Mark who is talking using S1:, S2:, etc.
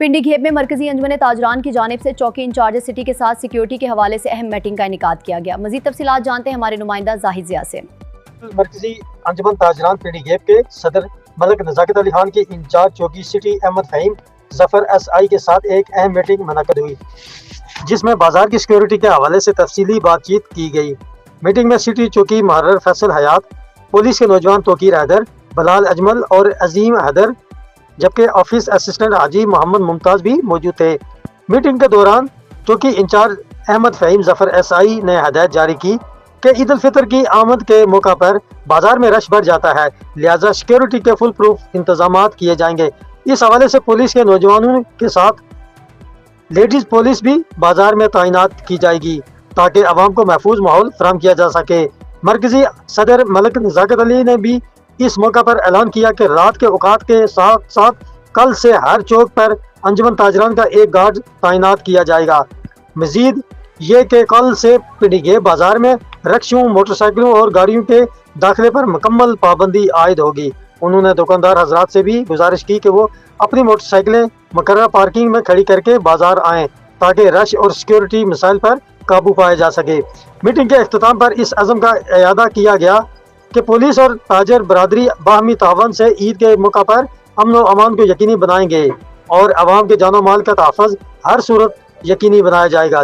S1: پنڈی گھیب میں مرکزی انجمن تاجران کی جانب سے چوکی انچارج سٹی کے ساتھ سیکیورٹی کے حوالے سے اہم میٹنگ کا انعقاد کیا گیا۔ مزید تفصیلات جانتے ہیں ہمارے نمائندہ زاہد ضیاء سے۔
S2: مرکزی انجمن تاجران پنڈی گھیب کے صدر ملک نزاکت علی خان کی انچارج چوکی city Ahmad Faheem Zafar S I کے ساتھ ایک اہم میٹنگ منعقد ہوئی، جس میں بازار کی سیکیورٹی کے حوالے سے تفصیلی بات چیت کی گئی۔ میٹنگ میں سٹی چوکی محرر فیصل حیات، پولیس کے نوجوان توقیر حیدر، بلال اجمل اور عظیم حیدر، جبکہ آفس اسسٹنٹ حاجی محمد ممتاز بھی موجود تھے۔ میٹنگ کے دوران چوکی incharge Ahmad Faheem Zafar S I نے ہدایت جاری کی کہ عید الفطر کی آمد کے موقع پر بازار میں رش بڑھ جاتا ہے، لہذا سیکیورٹی کے فل پروف انتظامات کیے جائیں گے۔ اس حوالے سے پولیس کے نوجوانوں کے ساتھ لیڈیز پولیس بھی بازار میں تعینات کی جائے گی تاکہ عوام کو محفوظ ماحول فراہم کیا جا سکے۔ مرکزی صدر ملک نزاکت علی نے بھی اس موقع پر اعلان کیا کہ رات کے اوقات کے ساتھ ساتھ کل سے ہر چوک پر انجمن تاجران کا ایک گارڈ تعینات کیا جائے گا۔ مزید یہ کہ کل سے پنڈی گھیب بازار میں رکشوں، موٹر سائیکلوں اور گاڑیوں کے داخلے پر مکمل پابندی عائد ہوگی۔ انہوں نے دکاندار حضرات سے بھی گزارش کی کہ وہ اپنی موٹر سائیکلیں مقررہ پارکنگ میں کھڑی کر کے بازار آئیں تاکہ رش اور سیکیورٹی مسائل پر قابو پایا جا سکے۔ میٹنگ کے اختتام پر اس عزم کا اعادہ کیا گیا کہ پولیس اور تاجر برادری باہمی تعاون سے عید کے موقع پر امن و امان کو یقینی بنائیں گے اور عوام کے جان و مال کا تحفظ ہر صورت یقینی بنایا جائے گا۔